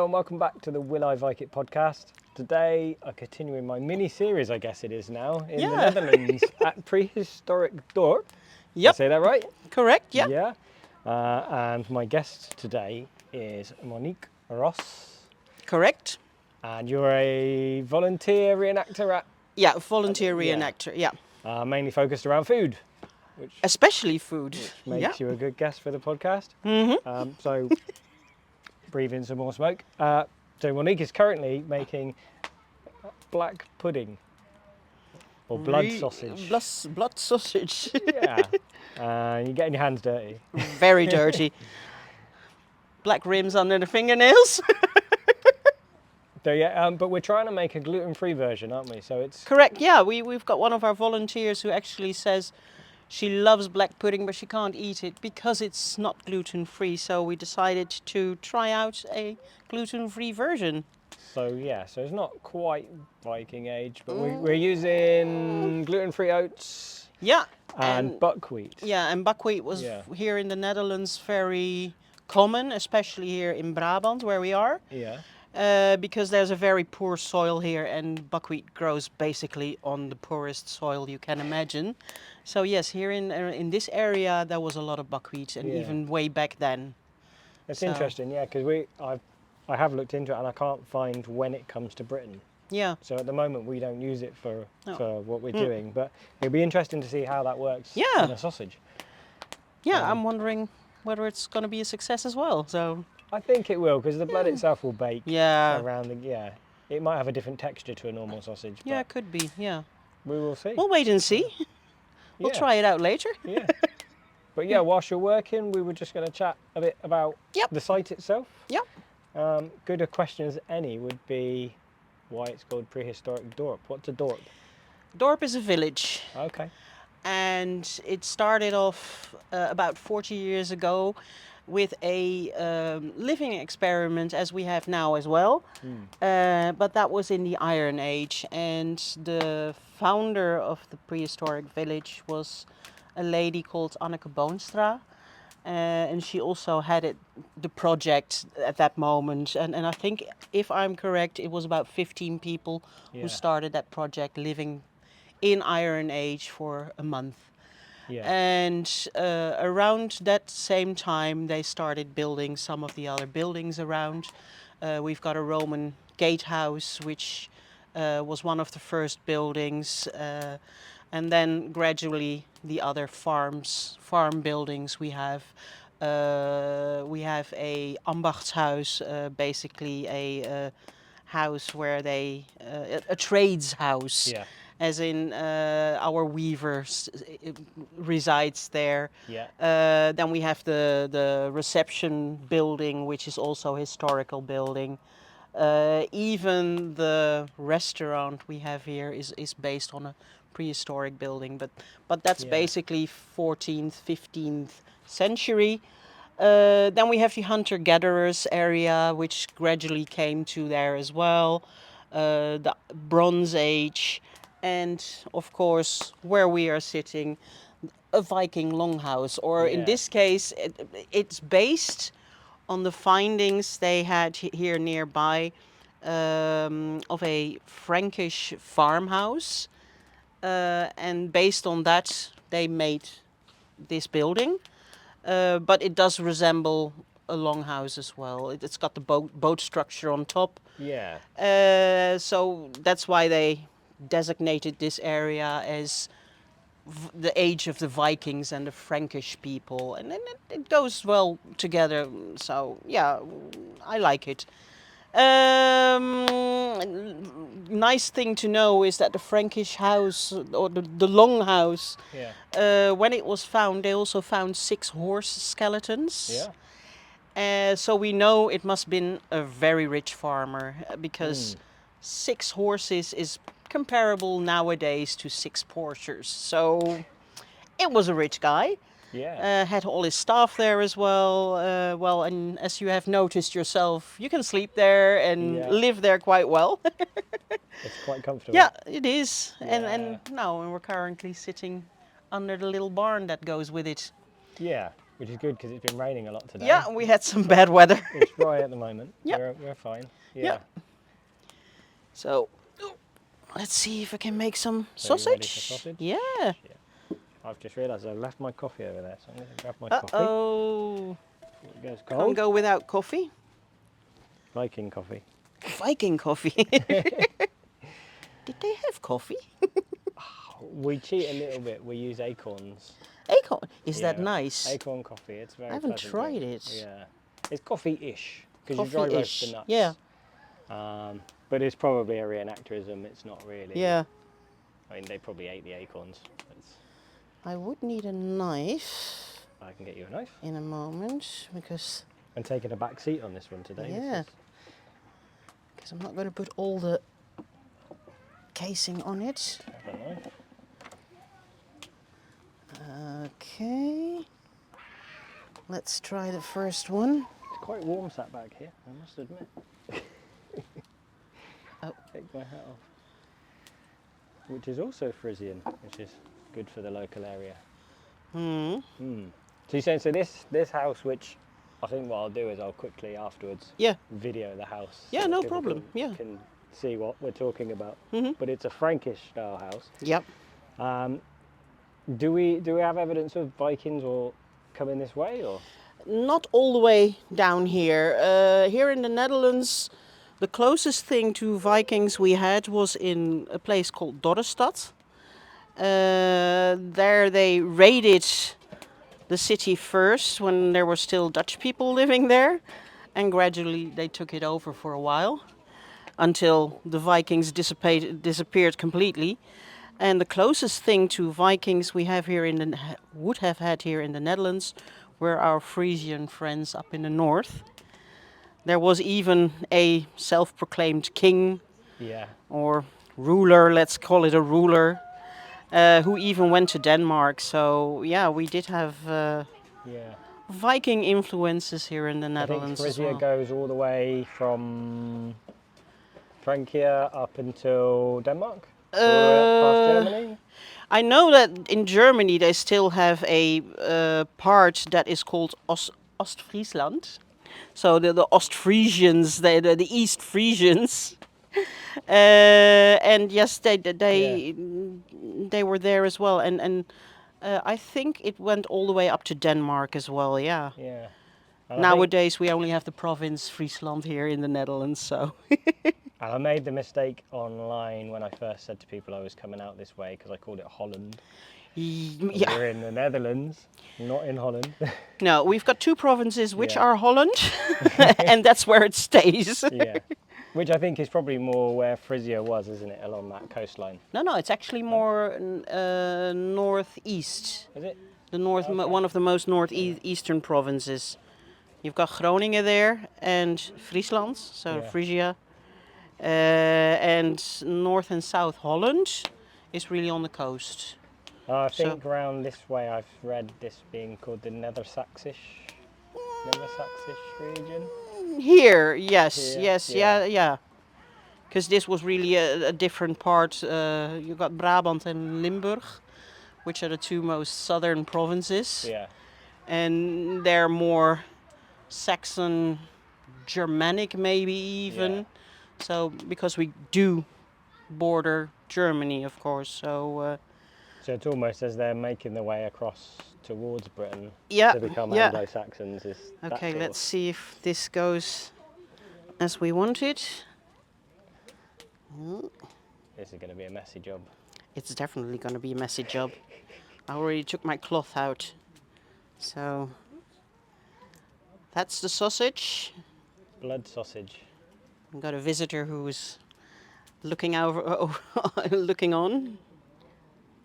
Hello and welcome back to the Will I Vike It podcast. Today I'm continuing my mini-series, I guess it is now, in the Netherlands at Prehistorisch Dorp. Yep. Did I say that right? Correct, yeah. Yeah. And my guest today is Monique Ros. Correct. And you're a volunteer reenactor at... Yeah, volunteer reenactor, yeah. Mainly focused around food. Especially food. Which makes you a good guest for the podcast. Mm-hmm. So breathe in some more smoke. So Monique is currently making black pudding or blood sausage. Blood sausage. Yeah. You're getting your hands dirty. Very dirty. Black rims under the fingernails. So yeah, but we're trying to make a gluten-free version, aren't we? So it's correct. Yeah, we've got one of our volunteers who actually says she loves black pudding, but she can't eat it because it's not gluten-free. So we decided to try out a gluten-free version. So yeah, so it's not quite Viking age, but we're using gluten-free oats. Yeah. And buckwheat. Yeah, and buckwheat was here in the Netherlands very common, especially here in Brabant where we are. Yeah. Because there's a very poor soil here and buckwheat grows basically on the poorest soil you can imagine. So yes, here in this area there was a lot of buckwheat and even way back then. It's interesting, yeah, because I have looked into it and I can't find when it comes to Britain. Yeah. So at the moment we don't use it for what we're doing, but it'd be interesting to see how that works in a sausage. Yeah, I'm wondering whether it's going to be a success as well. So I think it will, because the blood itself will bake around the, it might have a different texture to a normal sausage. Yeah, it could be, yeah. We will see. We'll wait and see. We'll try it out later. Yeah. But yeah, whilst you're working, we were just going to chat a bit about the site itself. Yep. Good a question as any would be why it's called Prehistorisch Dorp. What's a dorp? Dorp is a village. Okay. And it started off about 40 years ago with a living experiment as we have now as well. But that was in the Iron Age, and the founder of the prehistoric village was a lady called Anneke Boonstra. And she also had the project at that moment. And I think, if I'm correct, it was about 15 people who started that project living in Iron Age for a month. Yeah. And around that same time, they started building some of the other buildings around. We've got a Roman gatehouse, which was one of the first buildings. And then gradually the other farm buildings we have. We have a ambachtshuis, basically a house where a trades house. Yeah. As in our weaver resides there. Yeah. Then we have the reception building, which is also a historical building. Even the restaurant we have here is based on a prehistoric building, but that's basically 14th, 15th century. Then we have the hunter-gatherers area, which gradually came to there as well. The Bronze Age. And of course, where we are sitting, a Viking longhouse, or in this case, it's based on the findings they had here nearby of a Frankish farmhouse. And based on that, they made this building. But it does resemble a longhouse as well. It's got the boat structure on top. Yeah. So that's why they designated this area as the age of the Vikings and the Frankish people, and it goes well together. So yeah, I like it. Nice thing to know is that the Frankish house, or the longhouse, when it was found, they also found 6 horse skeletons. Yeah. So we know it must have been a very rich farmer, because 6 horses is comparable nowadays to 6 Porsches. So it was a rich guy. Yeah. Had all his staff there as well. And as you have noticed yourself, you can sleep there and live there quite well. It's quite comfortable. Yeah, it is. Yeah. And we're currently sitting under the little barn that goes with it. Yeah. which is good because it's been raining a lot today. Yeah, we had some bad weather. It's dry at the moment. Yep. We're fine. Yeah. Yep. So, let's see if I can make some So you ready for sausage. sausage? Yeah. I've just realised I left my coffee over there, so I'm going to grab my coffee. Uh-oh. It goes Can't cold. go without coffee. Viking coffee. Viking coffee. Did they have coffee? We cheat a little bit. We use acorns. Acorn. Is that Yeah, nice? Acorn coffee. It's very. I haven't pleasant tried drink. it. Yeah, it's coffee-ish because you dry roast Coffee-ish. the nuts. Yeah. But it's probably a reenactorism. It's not really. Yeah. I mean, they probably ate the acorns. I would need a knife I can get you a knife. in a moment because I'm taking a back seat on this one today. Yeah. I'm not going to put all the casing on it. Have a knife. Okay. Let's try the first one. It's quite warm sat back here, I must admit. Oh. Take my hat off. Which is also Frisian, which is good for the local area. Hmm. So you're saying, so this house, which I think what I'll do is I'll quickly afterwards Yeah. video the house. Yeah, so no people problem. Can, Yeah. can see what we're talking about. Mhm. But it's a Frankish style house. Yep. Do we have evidence of Vikings or coming this way, or? Not all the way down here. Here in the Netherlands, the closest thing to Vikings we had was in a place called Dorrestad. There they raided the city first when there were still Dutch people living there, and gradually they took it over for a while until the Vikings disappeared completely. And the closest thing to Vikings we have here would have had here in the Netherlands were our Frisian friends up in the north. There was even a self-proclaimed king Yeah. or ruler, let's call it a ruler, who even went to Denmark. So yeah, we did have Yeah. Viking influences here in the I think Netherlands as Frisia well. goes all the way from Frankia up until Denmark? All the way up past Germany? I know that in Germany they still have a part that is called Ostfriesland. So the Ostfriesians, the East Frisians. And yes, they were there as well. And I think it went all the way up to Denmark as well, yeah. Yeah. And Nowadays we only have the province Friesland here in the Netherlands, so. And I made the mistake online when I first said to people I was coming out this way because I called it Holland. Yeah. We're in the Netherlands, not in Holland. No, we've got two provinces which Yeah. are Holland, and that's where it stays. Yeah. Which I think is probably more where Frisia was, isn't it, along that coastline? No, it's actually more northeast. Is it? The north, Okay. one of the most northeastern provinces. You've got Groningen there and Friesland, so Yeah. Frisia. And North and South Holland is really on the coast. I think around this way I've read this being called the Nether Saxish region. Here, yes, Here, yes, yeah. Because this was really a different part. You got Brabant and Limburg, which are the two most southern provinces. Yeah. And they're more Saxon, Germanic maybe even. Yeah. So because we do border Germany, of course. So So it's almost as they're making their way across towards Britain yeah, to become yeah. Anglo-Saxons. Okay, let's see if this goes as we want it. This is going to be a messy job. It's definitely going to be a messy job. I already took my cloth out. So that's the sausage. Blood sausage. I've got a visitor who's looking looking on.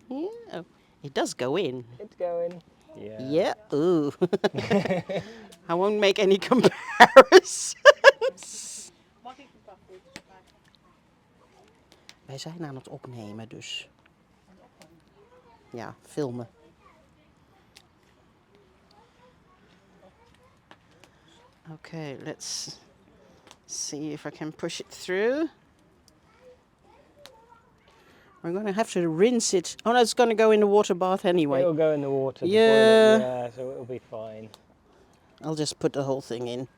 Yeah, it does go in. It's going. Yeah. Yeah. Ooh. I won't make any comparisons. Wij zijn aan het opnemen, dus. Ja, filmen. Okay, let's see if I can push it through. We're going to have to rinse it. Oh no, it's going to go in the water bath anyway. It'll go in the water to boil Yeah. it, yeah, so it'll be fine. I'll just put the whole thing in.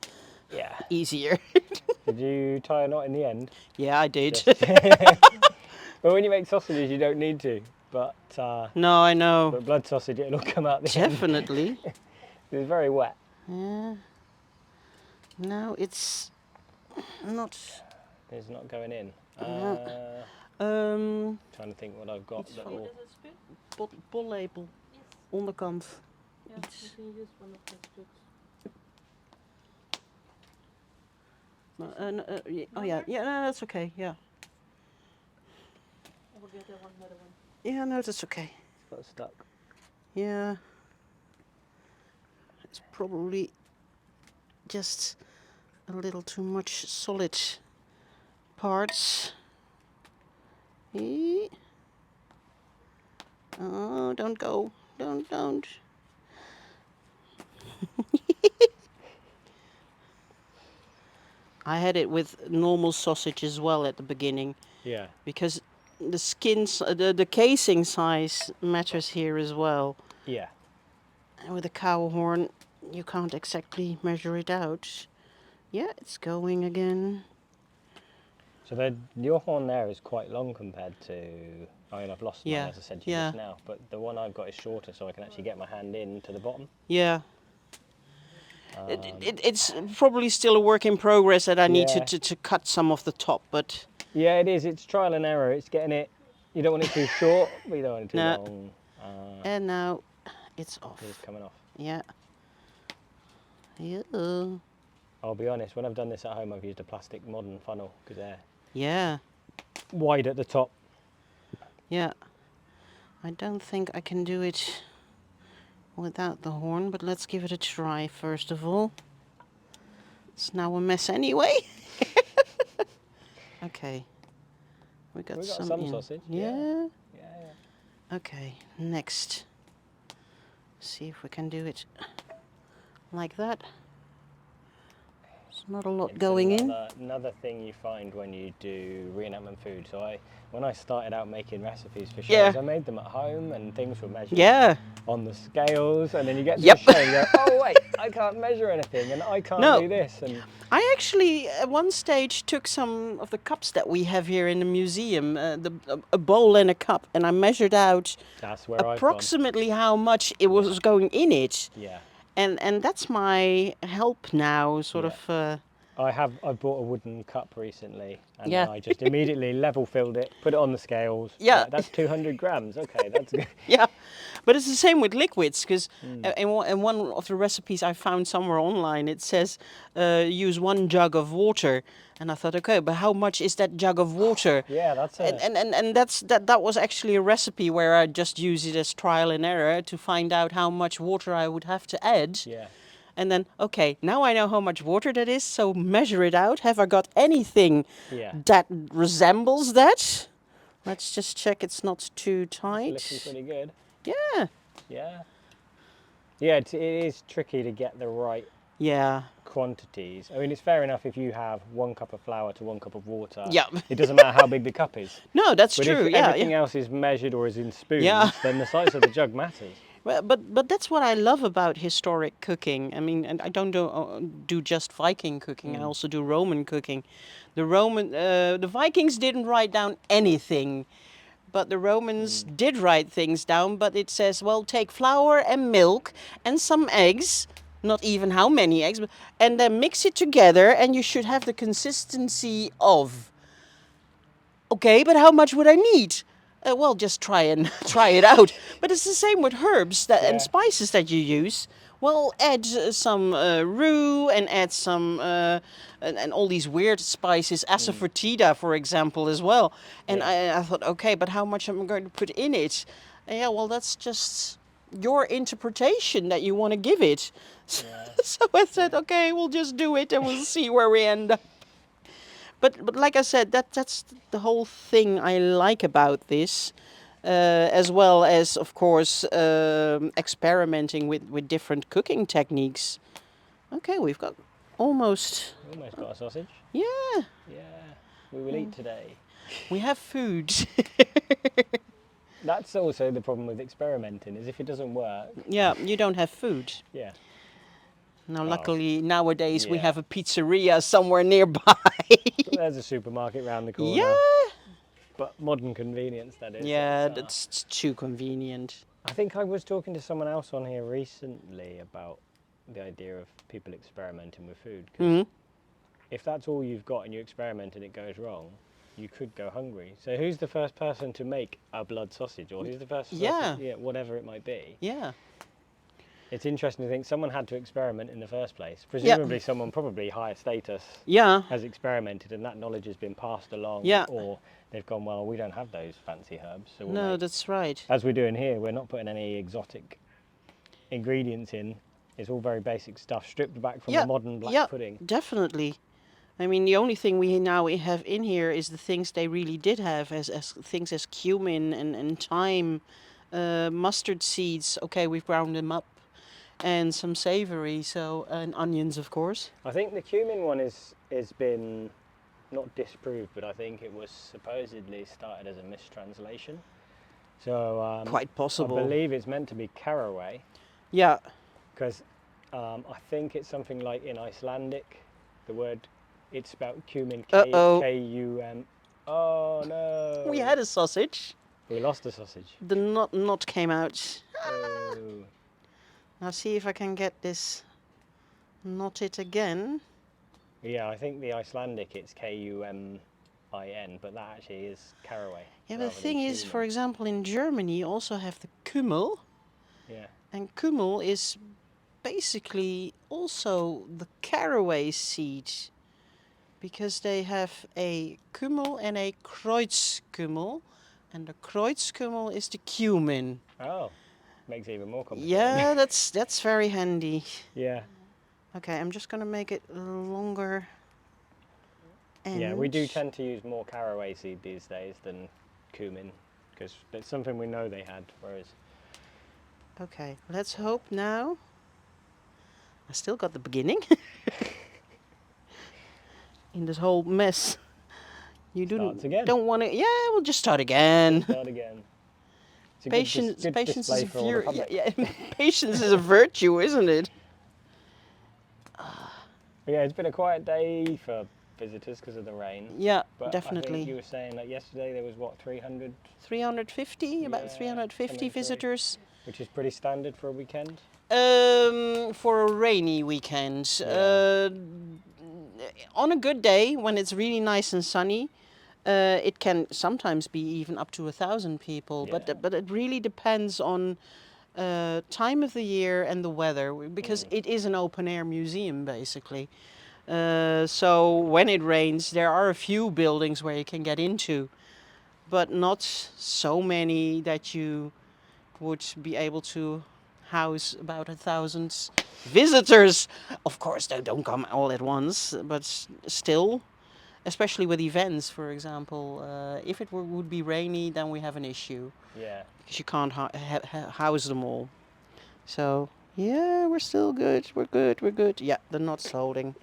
Yeah. Easier. Did you tie a knot in the end? Yeah, I did. Just- Well, when you make sausages, you don't need to, but No, I know. but blood sausage, it'll come out the end. Definitely. It's very wet. Yeah. No, it's not. It's not going in. No. Trying to think what I've got. That will... Pollepel. Onderkant. Ja, Iets. misschien use one of the tubes. Oh yeah, yeah, no, that's okay. Yeah. Or get one another one. Yeah, no, that's okay. got stuck. Yeah. It's probably just a little too much solid parts. Eh. Oh, don't go. Don't. I had it with normal sausage as well at the beginning Yeah. because the the casing size matters here as well. Yeah. And with a cow horn, you can't exactly measure it out. Yeah, it's going again. So your horn there is quite long compared to. I mean, I've lost Yeah, mine, as I said to you yeah. just now, but the one I've got is shorter, so I can actually get my hand in to the bottom. Yeah. It's probably still a work in progress that I need Yeah. to cut some of the top, but Yeah, it is. It's trial and error. It's getting it. You don't want it too short, but you don't want it too No. long. and now it's off. It's coming off. Yeah. Yeah. I'll be honest. When I've done this at home, I've used a plastic modern funnel because they're Yeah. wide at the top. Yeah. I don't think I can do it without the horn, but let's give it a try first of all. It's now a mess anyway. Okay. We got some in. sausage. Yeah. Yeah. Okay, next. See if we can do it like that. There's not a lot It's going in. Another thing you find when you do reenactment food. So when I started out making recipes for shows, Yeah. I made them at home and things were measured Yeah. on the scales, and then you get to Yep. the show and you go, oh wait, I can't measure anything and I can't No. do this. And I actually, at one stage, took some of the cups that we have here in the museum, a bowl and a cup, and I measured out that's where I've gone. approximately how much it was going in it. Yeah. And that's my help now, sort Yeah. of. I bought a wooden cup recently, and Yeah. I just immediately level filled it, put it on the scales. Yeah. Like, that's 200 grams. Okay, that's good. Yeah, but it's the same with liquids because Mm. in one of the recipes I found somewhere online it says use 1 jug of water, and I thought, okay, but how much is that jug of water? Yeah, that's it. And that was actually a recipe where I just use it as trial and error to find out how much water I would have to add. Yeah. And then, okay, now I know how much water that is, so measure it out. Have I got anything Yeah. that resembles that? Let's just check it's not too It's tight. looking pretty good. Yeah. Yeah. Yeah, it is tricky to get the right Yeah. quantities. I mean, it's fair enough if you have 1 cup of flour to 1 cup of water. Yeah. It doesn't matter how big the cup is. No, that's But true. if Yeah. everything else is measured or is in spoons, Yeah. then the size of the jug matters. But that's what I love about historic cooking. I mean, and I don't do just Viking cooking. I also do Roman cooking. The Vikings didn't write down anything, but the Romans did write things down. But it says, well, take flour and milk and some eggs, not even how many eggs, and then mix it together, and you should have the consistency of. Okay, but how much would I need? Well, just try it out. But it's the same with herbs and Yeah. spices that you use. Well, add some rue and add some and all these weird spices, asafoetida, for example, as well. And Yeah. I thought, okay, but how much am I going to put in it? Yeah, well, that's just your interpretation that you want to give it. Yeah. So I said, okay, we'll just do it and we'll see where we end up. But like I said, that's the whole thing I like about this, as well as, of course, experimenting with different cooking techniques. Okay, we've got almost. Almost got a sausage. Yeah. Yeah. We will eat today. We have food. That's also the problem with experimenting, is if it doesn't work, Yeah, you don't have food. yeah. Now, Oh. luckily, nowadays we Yeah. have a pizzeria somewhere nearby. There's a supermarket round the corner. Yeah. But modern convenience, that is. Yeah, It's, that's too convenient. I think I was talking to someone else on here recently about the idea of people experimenting with food. 'Cause Mhm. if that's all you've got and you experiment and it goes wrong, you could go hungry. So who's the first person to make a blood sausage, or who's the first Yeah. person, whatever it might be? Yeah. It's interesting to think someone had to experiment in the first place. Presumably someone probably higher status Yeah. has experimented and that knowledge has been passed along, Yeah. or they've gone, well, we don't have those fancy herbs, so we'll No, make, that's right. as we're doing here, we're not putting any exotic ingredients in. It's all very basic stuff stripped back from Yeah, a modern black yeah. pudding. Definitely. I mean, the only thing we now have in here is the things they really did have, as things as cumin and thyme, mustard seeds. Okay, we've ground them up, and some savory. So and onions, of course. I think the cumin one is been not disproved, but I think it was supposedly started as a mistranslation. So Quite possible. I believe it's meant to be caraway, Yeah. because I think it's something like in Icelandic, the word, it's spelled cumin, Uh-oh. K-U-M. Oh no! We had a sausage. We lost the sausage. The knot came out. Oh. Now see if I can get this knotted again. Yeah, I think the Icelandic it's K-U-M-I-N, but that actually is caraway. Yeah, but the rather than thing is, for cumin. example, in Germany you also have the Kümmel, Yeah. and Kümmel is basically also the caraway seed, because they have a Kümmel and a Kreuzkümmel, and the Kreuzkümmel is the cumin. Oh, makes it even more complicated. Yeah, that's very handy. Yeah. Okay, I'm just gonna make it longer. Yeah, we do end. tend to use more caraway seed these days than cumin, because it's something we know they had, whereas... Okay, let's hope now. I still got the beginning. In this whole mess. You Starts again. don't want to. Yeah, we'll just start again. Start again. It's a good Patience, good patience display is a for all the virtue. public. Yeah, patience is a virtue, isn't it? But yeah, it's been a quiet day for visitors because of the rain. Yeah, But I definitely. think you were saying that yesterday there was, what, 300, 350, about Yeah, 350 coming through. visitors. which is pretty standard for a weekend? For a rainy weekend. Yeah. On a good day, when it's really nice and sunny, it can sometimes be even up to 1,000 people. Yeah. But it really depends on time of the year and the weather, because it is an open air museum basically. So when it rains, there are a few buildings where you can get into, but not so many that you would be able to house about 1,000 visitors. Of course, they don't come all at once, but still, especially with events, for example, if it would be rainy, then we have an issue, Yeah. because you can't house them all. So yeah, we're still good. We're good. We're good. Yeah, the knot's holding.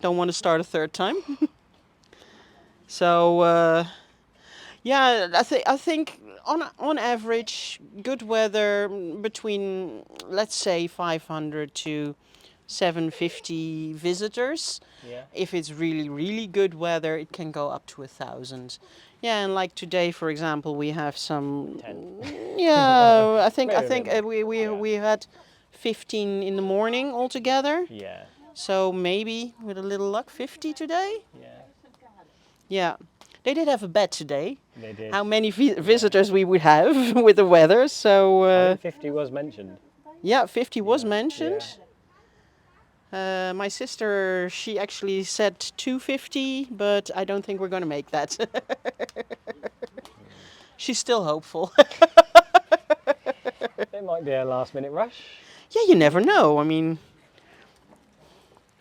Don't want to start a third time. So yeah, I think on average, good weather, between, let's say, 500 to 750 visitors. Yeah. If it's really, really good weather, it can go up to 1,000. Yeah, and like today, for example, we have some. 10. Yeah, I think Maybe a bit more. we had 15 in the morning altogether. Yeah. So maybe with a little luck, 50 today. Yeah. Yeah, they did have a bet today. They did. How many visitors we would have with the weather. So I think 50 was mentioned. yeah, 50 was Yeah, mentioned. My sister, she actually said 250, but I don't think we're going to make that. She's still hopeful. It might be a last minute rush. Yeah, you never know. I mean,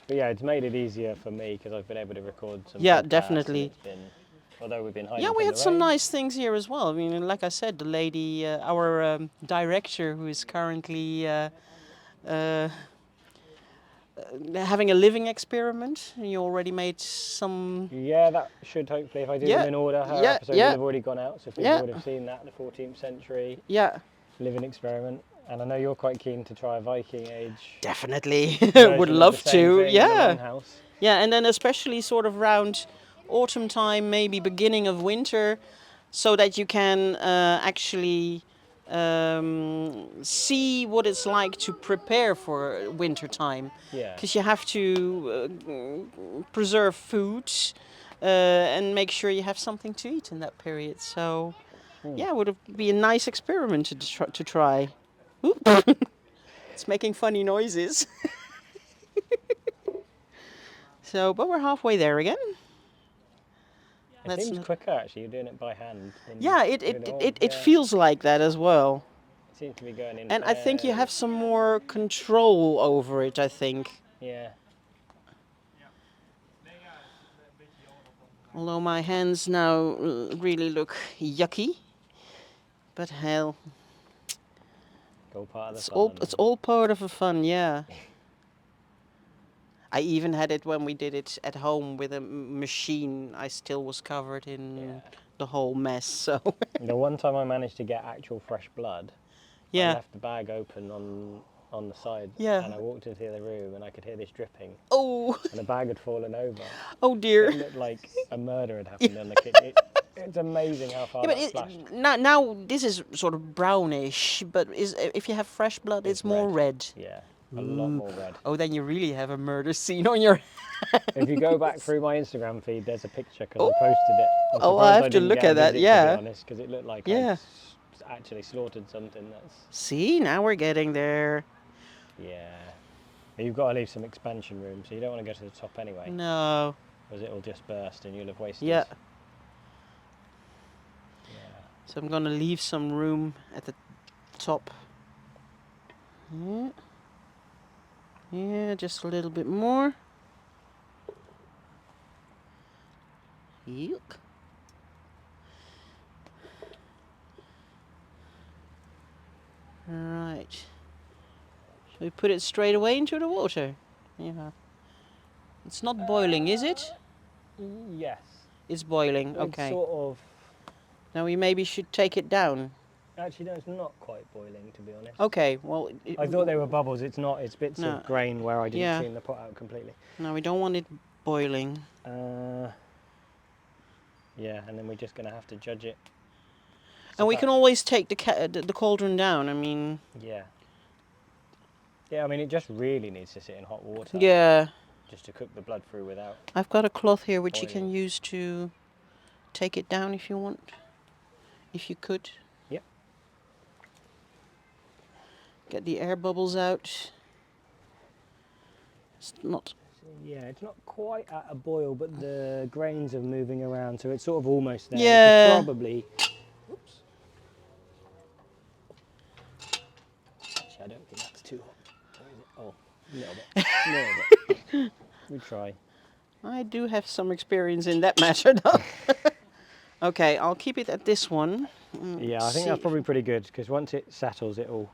But yeah, it's made it easier for me because I've been able to record some. Yeah, podcasts, and definitely. It's been, although we've been hiding. yeah, we from had the some rain. nice things here as well. I mean, like I said, the lady, our director, who is currently having a living experiment. You already made some. Yeah, that should hopefully, if I do Yeah, them in order, her yeah, episode yeah. will have already gone out, so people Yeah. would have seen that, the 14th century Yeah, living experiment. And I know you're quite keen to try a Viking age definitely. version Would of love the same to. thing in the Yeah. longhouse. Yeah, and then especially sort of around autumn time, maybe beginning of winter, so that you can actually see what it's like to prepare for winter time. Yeah. Because you have to preserve food and make sure you have something to eat in that period. So, yeah, it would be a nice experiment to try. Oop. It's making funny noises. So, but we're halfway there again. It That's seems not- quicker actually, you're doing it by hand. than Yeah, it doing it, all. it, it Yeah. feels like that as well. It seems to be going in. And I think you fairly- have some more control over it, I think. Yeah. Although my hands now really look yucky. But hell, All part of the it's fun. it's all part of the fun, yeah. I even had it when we did it at home with a machine. I still was covered in Yeah. the whole mess, so. The one time I managed to get actual fresh blood, I Yeah. left the bag open on the side, Yeah. and I walked into the other room and I could hear this dripping, Oh, and the bag had fallen over. oh It dear. looked like a murder had happened on the kitchen. It's amazing how far Yeah, but that splashed. now this is sort of brownish, but if you have fresh blood, it's more red. Yeah, a lot more red. Oh, then you really have a murder scene on your. If you go back through my Instagram feed, there's a picture because I posted it. I'm Oh, surprised I have to didn't look get a at that, visit, yeah. To be honest, because it looked like Yeah. I'd actually slaughtered something that's. See, now we're getting there. Yeah. You've got to leave some expansion room, so you don't want to go to the top anyway, No. because it'll just burst and you'll have wasted. Yeah. Yeah. So I'm gonna leave some room at the top. Yeah. Yeah, just a little bit more. Yuck. Right. Shall we put it straight away into the water? Yeah. It's not boiling, is it? Yes. It's boiling. It's Okay. sort of. Now we maybe should take it down. Actually, no, it's not quite boiling, to be honest. Okay. Well. I thought they were bubbles. It's not. It's bits No. of grain where I didn't Yeah. clean the pot out completely. No, we don't want it boiling. Yeah, and then we're just going to have to judge it. And we about- can always take the cauldron down. I mean. Yeah. Yeah, I mean, it just really needs to sit in hot water. Yeah. Just to cook the blood through without. I've got a cloth here which you can Boiling. use to take it down if you want. If you could. Yep. Get the air bubbles out. It's not. Yeah, it's not quite at a boil, but the grains are moving around, so it's sort of almost there. Yeah. You could probably. Oops. Actually, I don't think that's too hot. Or is it? Oh, a little bit. A little bit. We try. I do have some experience in that matter though. Okay, I'll keep it at this one. Yeah, I think that's probably pretty good because once it settles, it'll.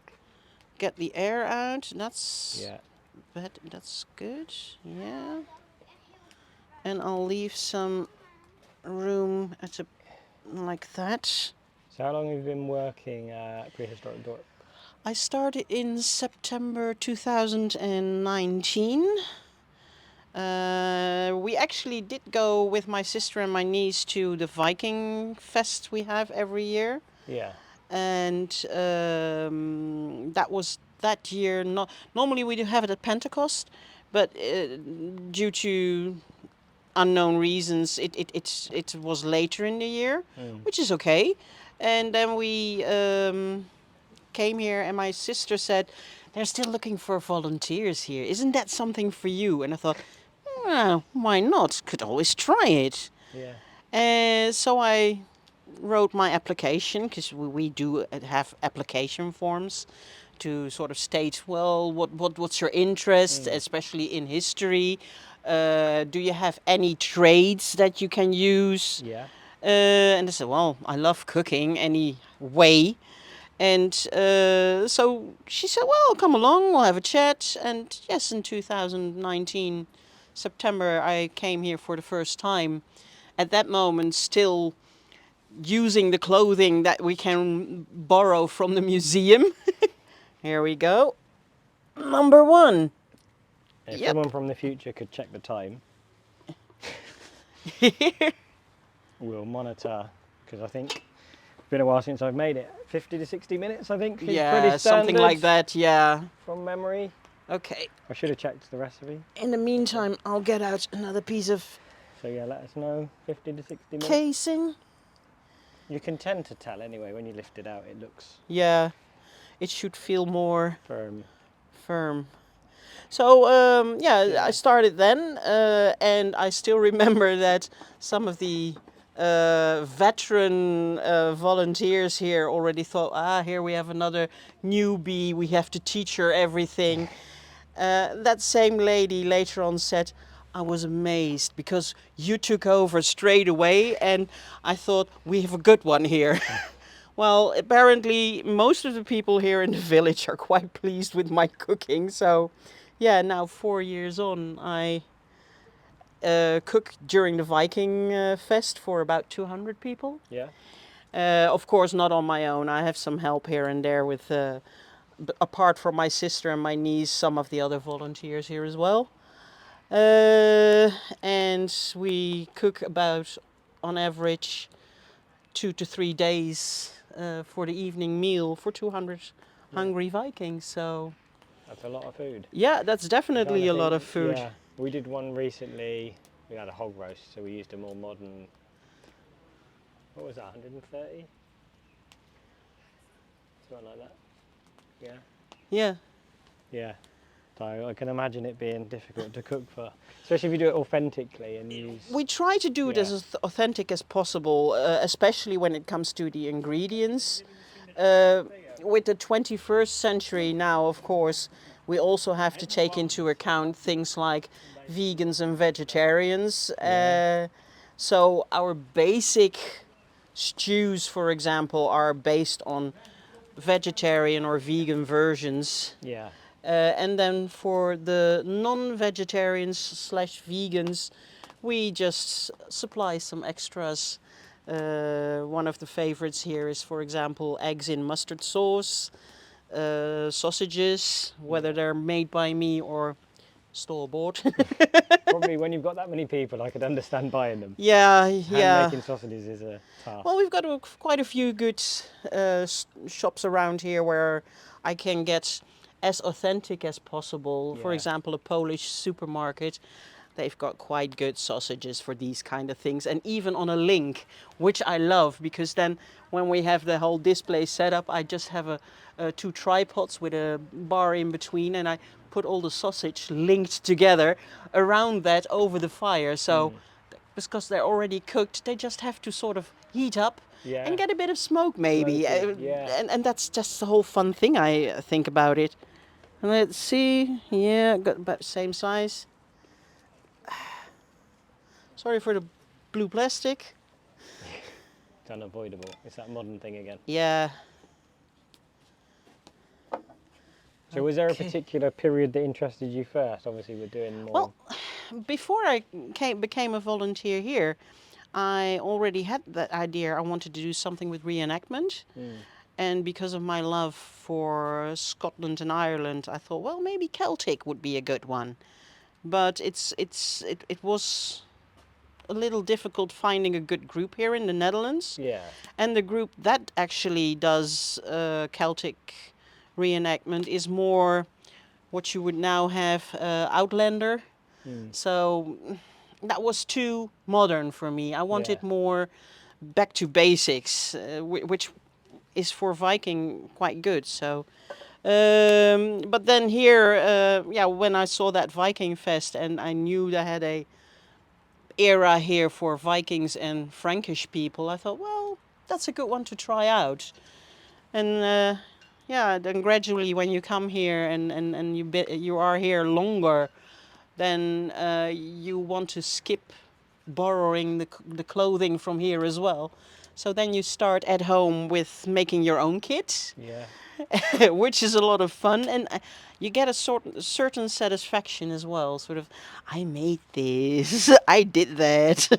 Get the air out. That's Yeah. that's good. Yeah. And I'll leave some room at a like that. So how long have you been working at Prehistorisch Dorp? I started in September 2019. We actually did go with my sister and my niece to the Viking fest we have every year. Yeah. And that was that year. Not normally we do have it at Pentecost, but due to unknown reasons, it was later in the year, which is okay. And then we came here, and my sister said, "They're still looking for volunteers here. Isn't that something for you?" And I thought, why not? Could always try it. Yeah. So I wrote my application, because we do have application forms to sort of state, well, what's your interest, especially in history? Do you have any trades that you can use? Yeah. And I said, well, I love cooking anyway. And so she said, well, come along, we'll have a chat. And yes, in 2019, September, I came here for the first time. At that moment, still using the clothing that we can borrow from the museum. Here we go. Number 1. If Yep. someone from the future could check the time, we'll monitor, because I think it's been a while since I've made it. 50 to 60 minutes, I think, is pretty Yeah, something standard like that, yeah. from memory. Okay. I should have checked the recipe. In the meantime, I'll get out another piece of So yeah, let us know, 50 to 60 minutes. casing. You can tend to tell anyway, when you lift it out, it looks Yeah, it should feel more firm. firm. So yeah, I started then, and I still remember that some of the veteran volunteers here already thought, here we have another newbie, we have to teach her everything. That same lady later on said, I was amazed because you took over straight away, and I thought, we have a good one here. Well, apparently most of the people here in the village are quite pleased with my cooking. So, yeah, now 4 years on, I cook during the Viking fest for about 200 people. Yeah. Of course, not on my own. I have some help here and there with, apart from my sister and my niece, some of the other volunteers here as well. And we cook about, on average, 2 to 3 days for the evening meal for 200 hungry Vikings. So That's a lot of food. yeah, that's definitely Kinda a lot think- of food. Yeah, we did one recently. We had a hog roast, so we used a more modern. What was that? 130? Something like that. Yeah. Yeah. Yeah. So I can imagine it being difficult to cook for, especially if you do it authentically and use. We try to do it as Yeah. authentic as possible, especially when it comes to the ingredients. With the 21st century now, of course, we also have to take into account things like vegans and vegetarians. So our basic stews, for example, are based on vegetarian or vegan versions. Yeah. And then for the non-vegetarians slash vegans, we just supply some extras. One of the favorites here is, for example, eggs in mustard sauce, sausages, whether they're made by me or store-bought. Probably when you've got that many people, I could understand buying them. Yeah, Hand yeah. making sausages is a task. Well, we've got quite a few good shops around here where I can get as authentic as possible. For Yeah. example, a Polish supermarket, they've got quite good sausages for these kind of things. And even on a link, which I love, because then when we have the whole display set up, I just have 2 tripods with a bar in between, and I put all the sausage linked together around that over the fire. So because they're already cooked, they just have to sort of heat up Yeah. and get a bit of smoke maybe. Smoky, yeah. And that's just the whole fun thing, I think, about it. And let's see, yeah, got about the same size. Sorry for the blue plastic. It's unavoidable. It's that modern thing again. Yeah. So was there a Okay. particular period that interested you first? Obviously, we're doing more. Well, before I became a volunteer here, I already had that idea. I wanted to do something with reenactment. And because of my love for Scotland and Ireland, I thought, well, maybe Celtic would be a good one. But it was a little difficult finding a good group here in the Netherlands. Yeah. And the group that actually does Celtic reenactment is more what you would now have Outlander. So that was too modern for me. I wanted Yeah. more back to basics, which is for Viking quite good. So, but then here, yeah, when I saw that Viking Fest and I knew they had a era here for Vikings and Frankish people, I thought, well, that's a good one to try out. And yeah, then gradually when you come here and you are here longer, then you want to skip borrowing the clothing from here as well. So then you start at home with making your own kit, Yeah. which is a lot of fun, and you get a certain satisfaction as well. Sort of, I made this, I did that.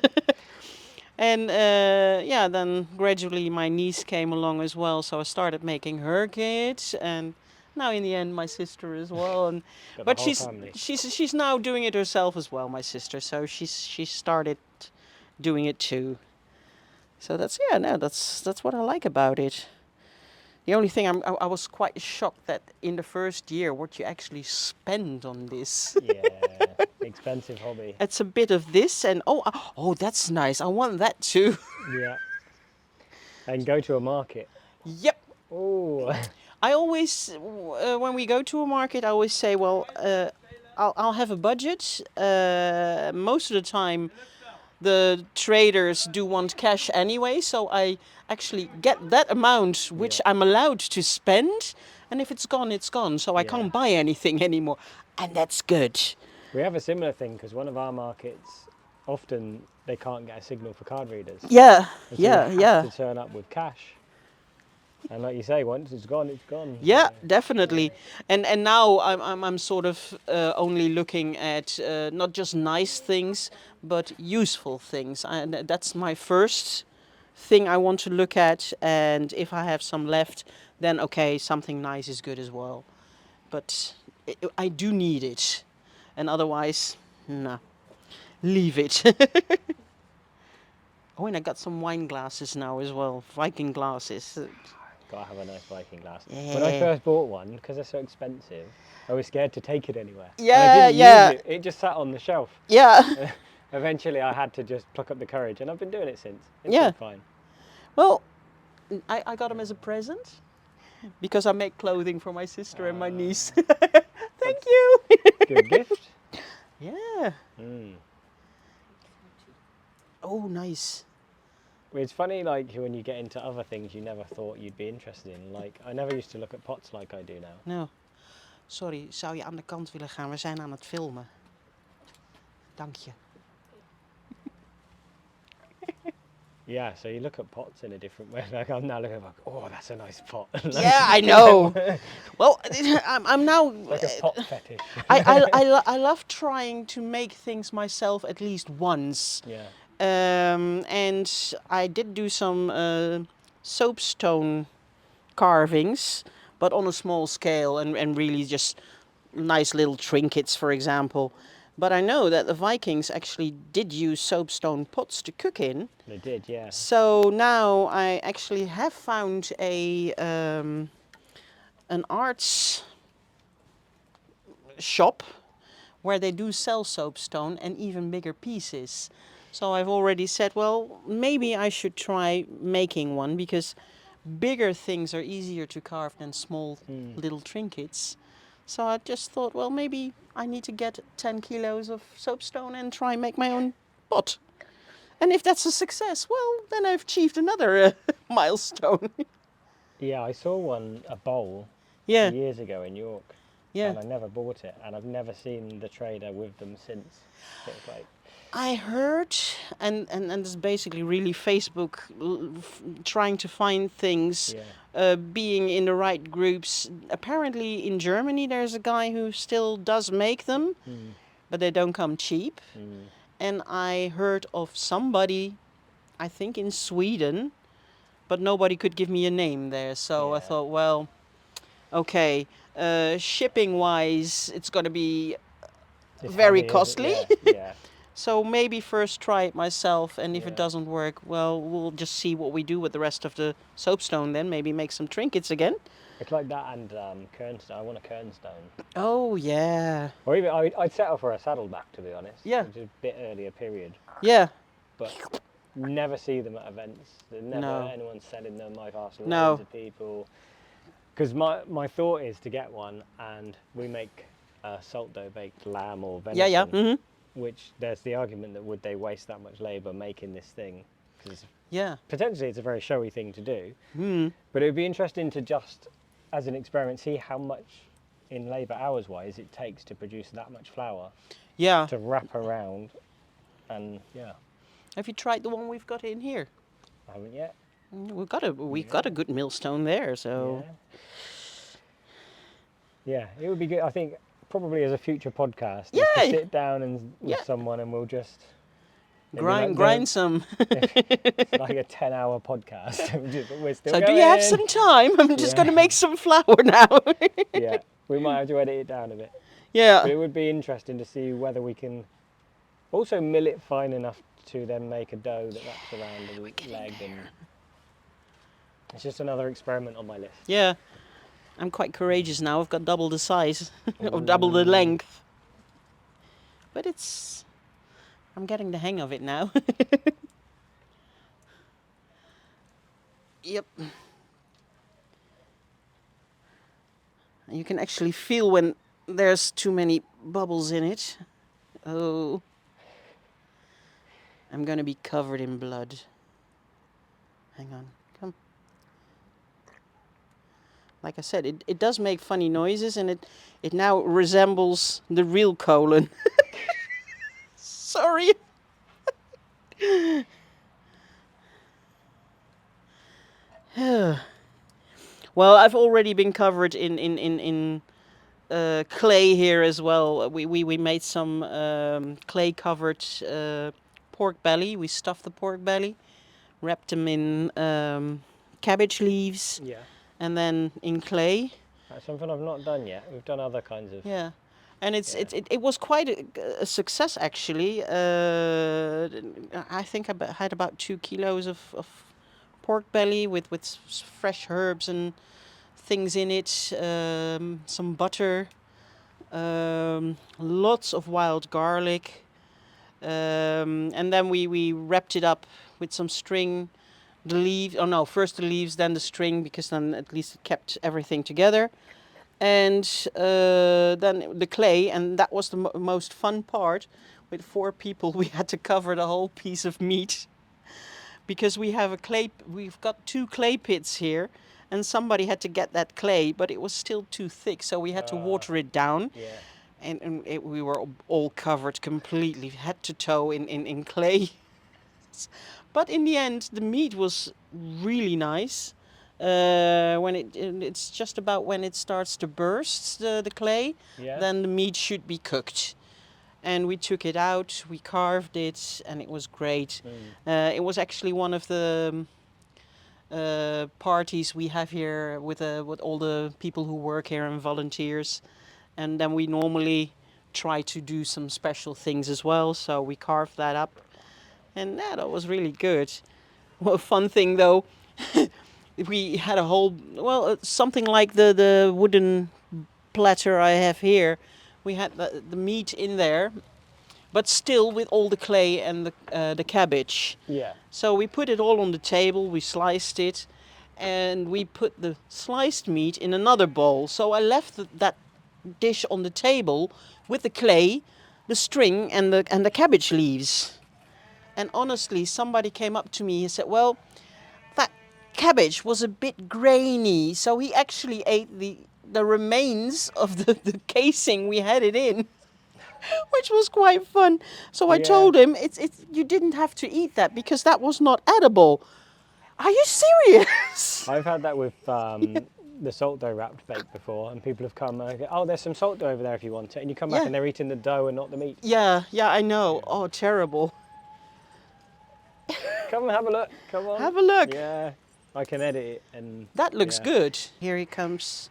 And yeah, then gradually my niece came along as well, so I started making her kit, and now in the end my sister as well. And Got the but whole family. she's now doing it herself as well, my sister. So she started doing it too. So that's yeah, no, that's what I like about it. The only thing I was quite shocked that in the first year what you actually spend on this. Yeah. Expensive hobby. It's a bit of this and oh that's nice. I want that too. Yeah. And go to a market. Yep. Oh. I always, when we go to a market, I always say, well, I'll have a budget. Most of the time, the traders do want cash anyway, so I actually get that amount which Yeah. I'm allowed to spend, and if it's gone, it's gone. So I Yeah. can't buy anything anymore, and that's good. We have a similar thing because one of our markets, often they can't get a signal for card readers. Yeah, And so yeah, you yeah. have to turn up with cash. And like you say, once it's gone, it's gone. Yeah, definitely. And now I'm sort of only looking at not just nice things, but useful things. And that's my first thing I want to look at. And if I have some left, then okay, something nice is good as well. But I do need it, and otherwise, no, leave it. Oh, and I got some wine glasses now as well, Viking glasses. Gotta have a nice Viking glass. When I Yeah. first bought one, because they're so expensive, I was scared to take it anywhere. And Yeah, I didn't yeah. use it. It just sat on the shelf. Yeah. Eventually, I had to just pluck up the courage, and I've been doing it since. It's Yeah. been fine. Well, I got them as a present because I make clothing for my sister and my niece. Thank you. Good gift. Yeah. Mm. Oh, nice. It's funny, like when you get into other things you never thought you'd be interested in. Like I never used to look at pots like I do now. Nou, sorry, zou je aan de kant willen gaan? We zijn aan het filmen. Dank je. Yeah, so you look at pots in a different way. Like I'm now looking like, oh, that's a nice pot. Yeah, I know. Well, I'm now. Like a pot fetish. I love trying to make things myself at least once. Yeah. And I did do some soapstone carvings, but on a small scale and really just nice little trinkets, for example. But I know that the Vikings actually did use soapstone pots to cook in. They did, yeah. So now I actually have found an arts shop where they do sell soapstone and even bigger pieces. So I've already said, well, maybe I should try making one because bigger things are easier to carve than small little trinkets. So I just thought, well, maybe I need to get 10 kilos of soapstone and try make my own pot. And if that's a success, well, then I've achieved another milestone. Yeah, I saw one, a bowl, Yeah, years ago in York. yeah. And I never bought it, and I've never seen the trader with them since. So it's like, I heard, and it's basically really Facebook trying to find things, yeah. being in the right groups. Apparently in Germany there's a guy who still does make them, but they don't come cheap. And I heard of somebody, I think in Sweden, but nobody could give me a name there. So I Yeah. thought, well, okay, shipping wise, it's going to be It's very heavy, isn't it? costly. Yeah. So maybe first try it myself, and if it Yeah. doesn't work, well, we'll just see what we do with the rest of the soapstone then. Maybe make some trinkets again. It's like that and kernstone. I want a kernstone. Oh, yeah. Or even, I'd settle for a saddleback, to be honest. Yeah. Which is a bit earlier period. Yeah. But never see them at events. There's never No. anyone selling them. I've asked No. loads of people. Because my thought is to get one, and we make salt dough baked lamb or venison. Yeah, yeah. Mm-hmm. Which there's the argument that would they waste that much labour making this thing? Because Yeah. potentially it's a very showy thing to do. Mm. But it would be interesting to just, as an experiment, see how much in labour hours wise it takes to produce that much flour Yeah. to wrap around. And yeah, Have you tried the one we've got in here? I haven't yet. We've got a good millstone there, so Yeah, it would be good. I think probably as a future podcast, is to Yay! sit down and with Yeah. someone, and we'll just maybe grind like some. it's like a 10-hour podcast. We're still So going. do you have some time? I'm just going to make some flour now. Yeah, we might have to edit it down a bit. Yeah. But it would be interesting to see whether we can also mill it fine enough to then make a dough that wraps around the leg. And it's just another experiment on my list. Yeah. I'm quite courageous now. I've got double the size, or double the length. But I'm getting the hang of it now. Yep. You can actually feel when there's too many bubbles in it. Oh. I'm gonna be covered in blood. Hang on, come. Like I said, it does make funny noises, and it now resembles the real colon. Sorry. Well, I've already been covered in clay here as well. We made some clay covered pork belly. We stuffed the pork belly, wrapped them in cabbage leaves, Yeah. and then in clay. That's something I've not done yet. We've done other kinds of. Yeah. And it was quite a success, actually. I think I had about 2 kilos of pork belly with fresh herbs and things in it, some butter, lots of wild garlic, and then we wrapped it up with some string, the leaves. Oh no, first the leaves, then the string, because then at least it kept everything together, and then the clay, and that was the most fun part. With 4 people, we had to cover the whole piece of meat. Because we've got 2 clay pits here, and somebody had to get that clay, but it was still too thick, so we had to water it down. Yeah. And we were all covered completely, head to toe in clay. But in the end, the meat was really nice. When it's just about when it starts to burst, the clay, then the meat should be cooked. And we took it out, we carved it, and it was great. It was actually one of the parties we have here with all the people who work here and volunteers. And then we normally try to do some special things as well, so we carved that up. And that was really good. Well, fun thing though, we had a whole, something like the wooden platter I have here. We had the meat in there, but still with all the clay and the cabbage. Yeah. So we put it all on the table, we sliced it, and we put the sliced meat in another bowl. So I left that dish on the table with the clay, the string, and the cabbage leaves. And honestly, somebody came up to me and said, well, that cabbage was a bit grainy, so he actually ate the remains of the casing we had it in, which was quite fun. So I told him, you didn't have to eat that because that was not edible. Are you serious? I've had that with the salt dough wrapped bake before, and people have come and go, oh, there's some salt dough over there if you want it, and you come back and they're eating the dough and not the meat. Yeah, I know. Oh, terrible. Come and have a look. Come on. Have a look. Yeah, I can edit it and. That looks good. Here he comes.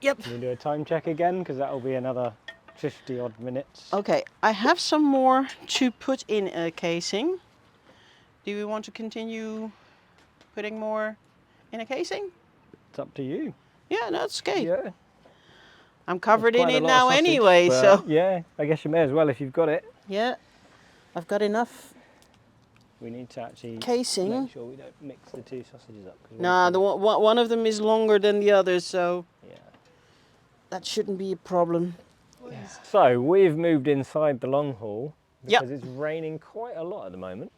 Yep. Can you do a time check again? Because that'll be another 50 odd minutes. Okay, I have some more to put in a casing. Do we want to continue putting more in a casing? It's up to you. Yeah, that's okay. Yeah. I'm covered in Quite a it lot of now sausage, anyway, but so. yeah, I guess you may as well if you've got it. Yeah, I've got enough We need to actually casing. make sure we don't mix the 2 sausages up. Nah, one of them is longer than the other, so Yeah. that shouldn't be a problem. Yeah. So we've moved inside the long hall Yep. because it's raining quite a lot at the moment.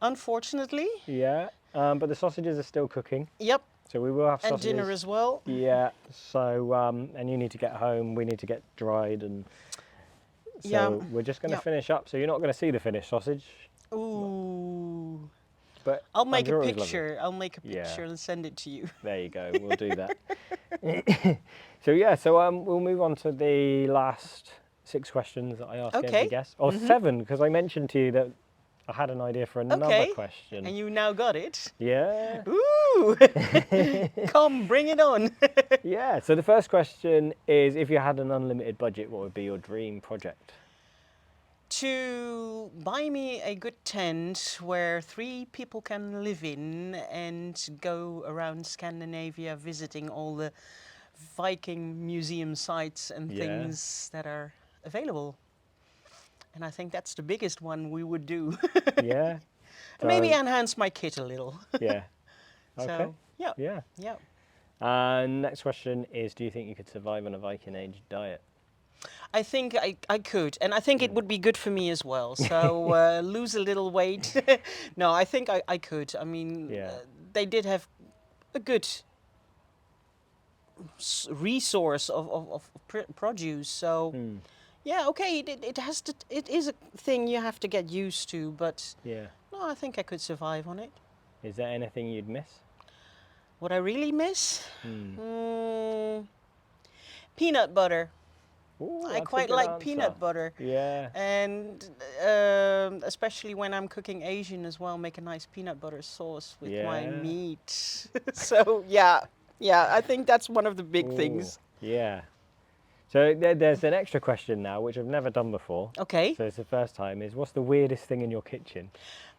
Unfortunately. Yeah, but the sausages are still cooking, Yep, so we will have and sausages. dinner as well. Yeah. So and you need to get home. We need to get dried, and so we're just going to finish up. So you're not going to see the finished sausage. Ooh. But I'll make I'm a sure it was lovely. picture. I'll make a Yeah. picture and send it to you. There you go. We'll do that. So we'll move on to the last 6 questions that I ask every Okay. guest, or 7, because I mentioned to you that I had an idea for another Okay. question. And you now got it. Yeah. Ooh. Come, bring it on. Yeah. So the first question is, if you had an unlimited budget, what would be your dream project? To buy me a good tent where 3 people can live in and go around Scandinavia visiting all the Viking museum sites and Yeah. things that are available. And I think that's the biggest one we would do. Yeah. And maybe So- enhance my kit a little. Yeah. Okay. So, yeah. Yeah. Yeah. Next question is, do you think you could survive on a Viking age diet? I think I could, and I think it would be good for me as well. So lose a little weight. No, I think I could. I mean, Yeah. they did have a good resource of produce. So Hmm. yeah, okay, it has to. It is a thing you have to get used to, but Yeah. no, I think I could survive on it. Is there anything you'd miss? What I really miss? Hmm. Peanut butter. Ooh, I that's a quite good like answer. peanut butter. Yeah. And especially when I'm cooking Asian as well, make a nice peanut butter sauce with my Yeah. meat. So yeah, I think that's one of the big Ooh, things. Yeah. So there's an extra question now, which I've never done before. Okay. So it's the first time. Is, what's the weirdest thing in your kitchen?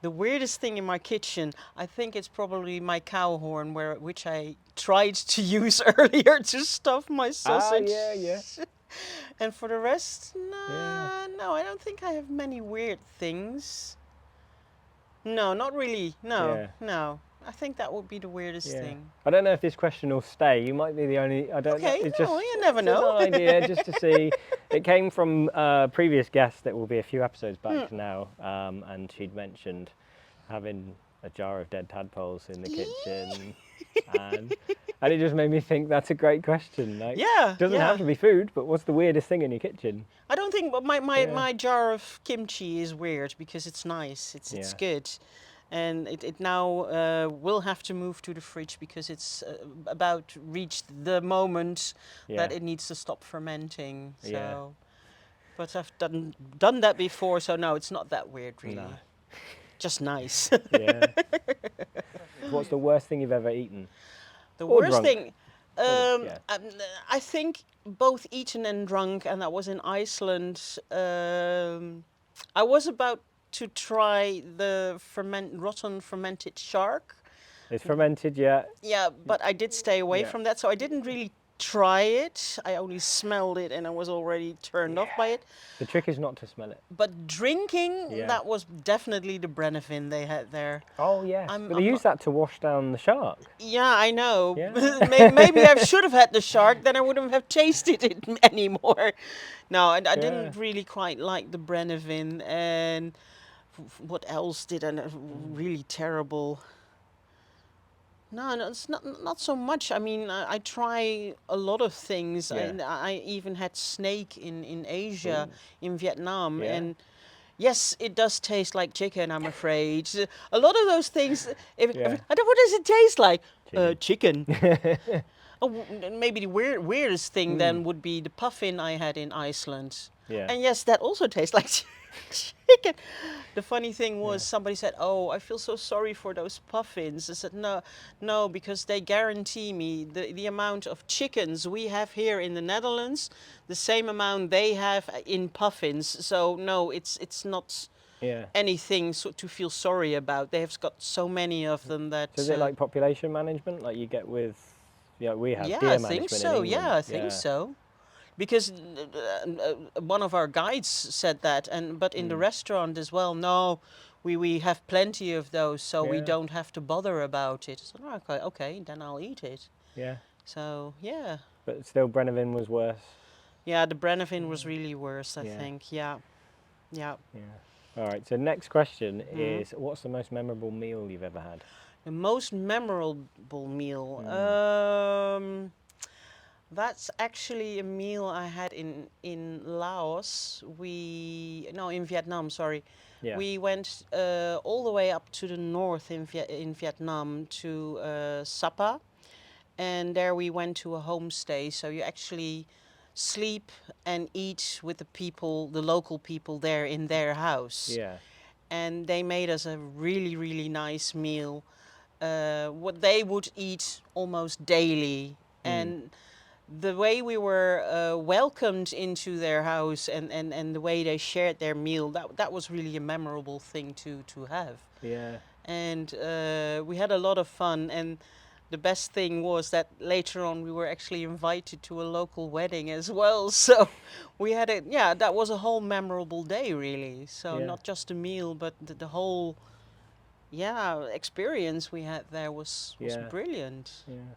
The weirdest thing in my kitchen, I think it's probably my cow horn, which I tried to use earlier to stuff my sausage. Yeah. And for the rest, Yeah. no, I don't think I have many weird things. No, not really. Yeah. No. I think that would be the weirdest Yeah. thing. I don't know if this question will stay. You might be the only. I don't Okay, know. It's no, just, you never it's just know. an idea, just to see. It came from a previous guest that will be a few episodes back now, and she'd mentioned having a jar of dead tadpoles in the kitchen, and it just made me think that's a great question. Like, Yeah, doesn't have to be food, but what's the weirdest thing in your kitchen? I don't think my Yeah. my jar of kimchi is weird because it's nice. It's Yeah. good. And it now will have to move to the fridge because it's about reached the moment that Yeah. it needs to stop fermenting. So, Yeah. but I've done that before, so no, it's not that weird really. No. Just nice. Yeah. What's the worst thing you've ever eaten? The Or worst drunk. thing, Yeah. I think both eaten and drunk, and that was in Iceland. I was about to try the rotten fermented shark. It's fermented, yeah. Yeah, but I did stay away Yeah. from that, so I didn't really try it. I only smelled it, and I was already turned off by it. The trick is not to smell it. But drinking, Yeah. that was definitely the Brennivin they had there. Oh yes, I'm- but they I'm use that to wash down the shark. Yeah, I know. Yeah. Maybe I should have had the shark, then I wouldn't have tasted it anymore. No, I didn't really quite like the Brennivin. And what else did I really terrible? No, it's not so much. I mean, I try a lot of things. Yeah. I even had snake in Asia, in Vietnam, Yeah. and yes, it does taste like chicken, I'm afraid. A lot of those things, Yeah. I don't, what does it taste like? Chicken. Chicken. Oh, maybe the weirdest thing then would be the puffin I had in Iceland. Yeah. And yes, that also tastes like chicken. The funny thing was somebody said, "Oh, I feel so sorry for those puffins." I said, no, because they guarantee me the amount of chickens we have here in the Netherlands, the same amount they have in puffins. So no, it's not Yeah. anything to feel sorry about. They have got so many of them that. So is it like population management, like you get with, we have Yeah, deer I management think in so. England? Yeah, I think so. Because one of our guides said that, but in the restaurant as well. No, we have plenty of those, so we Yeah. don't have to bother about it. So okay, then I'll eat it. Yeah. So yeah, But still, Brennivin was worse. yeah. The Brennivin was really worse, I Yeah. think. Yeah. Yeah. All right. So next question is, what's the most memorable meal you've ever had? The most memorable meal. That's actually a meal I had in Laos. In Vietnam, sorry. Yeah. We went all the way up to the north in Vietnam to Sapa, and there we went to a homestay. So you actually sleep and eat with the people, the local people there in their house. Yeah. And they made us a really, really nice meal. What they would eat almost daily. And the way we were welcomed into their house and the way they shared their meal, that was really a memorable thing to have. Yeah. And we had a lot of fun. And the best thing was that later on we were actually invited to a local wedding as well. So we had that was a whole memorable day, really. So Yeah. not just a meal, but the whole experience we had there was Yeah. brilliant. Yeah.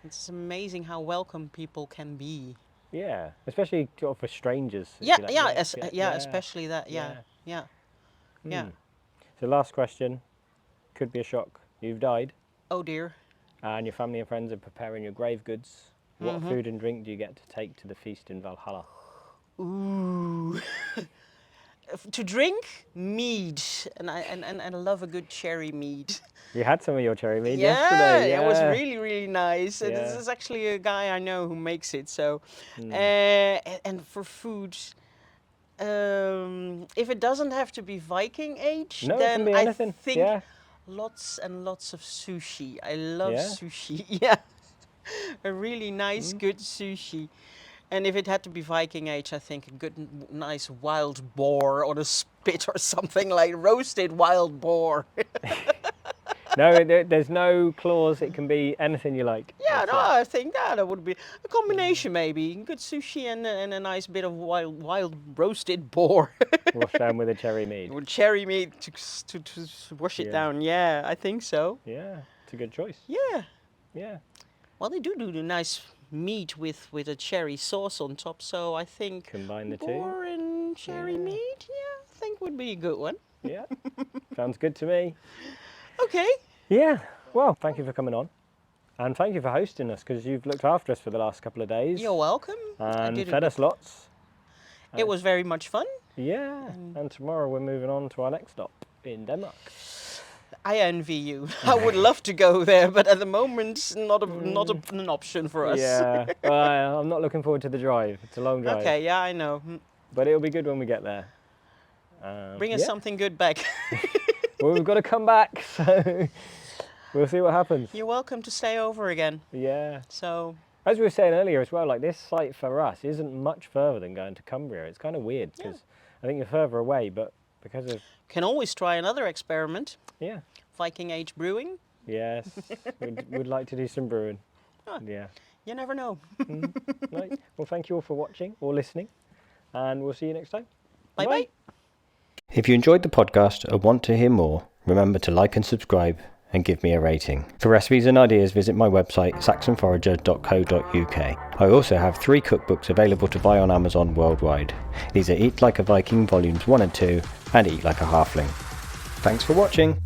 It's amazing how welcome people can be. Yeah. Especially sort of for strangers. if Yeah, you like, yeah, especially that. Yeah. Yeah. Yeah. So last question, could be a shock. You've died, Oh dear. and your family and friends are preparing your grave goods. What food and drink do you get to take to the feast in Valhalla? Ooh. To drink mead, and I love a good cherry mead. You had some of your cherry mead yesterday. Yeah, it was really, really nice. Yeah. This is actually a guy I know who makes it. So, and for food, if it doesn't have to be Viking age, No, it then can be anything. I think Yeah. lots and lots of sushi. I love Yeah? sushi. Yeah, a really nice, good sushi. And if it had to be Viking age, I think a good, nice wild boar on a spit or something, like roasted wild boar. No, there's no clause. It can be anything you like. Yeah, That's no, it. I think that would be a combination, maybe good sushi and a nice bit of wild roasted boar Wash down with a cherry mead. with cherry meat to wash it Yeah. down. Yeah, I think so. Yeah, it's a good choice. Yeah. Yeah. Well, they do the nice meat with a cherry sauce on top, so I think Combine the two. boar and cherry meat, I think would be a good one. Yeah. Sounds good to me. Okay. Yeah. Well, thank you for coming on. And thank you for hosting us, because you've looked after us for the last couple of days. You're welcome. And did fed us lots. It was very much fun. Yeah. And tomorrow we're moving on to our next stop in Denmark. I envy you. I would love to go there, but at the moment, not an option for us. Yeah. Well, I'm not looking forward to the drive. It's a long drive. Okay, yeah, I know. But it'll be good when we get there. Bring us yeah. something good back. Well, we've got to come back, so we'll see what happens. You're welcome to stay over again. Yeah. So, As we were saying earlier as well, like this site for us isn't much further than going to Cumbria. It's kind of weird because I think you're further away, but because of can always try another experiment. yeah, Viking age brewing. yes, we'd like to do some brewing. Oh. Yeah. You never know. Right. Well, thank you all for watching or listening, and we'll see you next time. Bye bye. If you enjoyed the podcast or want to hear more, remember to like and subscribe and give me a rating. For recipes and ideas, visit my website saxonforager.co.uk. I also have 3 cookbooks available to buy on Amazon worldwide. These are Eat Like a Viking Volumes 1 and 2 and Eat Like a Halfling. Thanks for watching.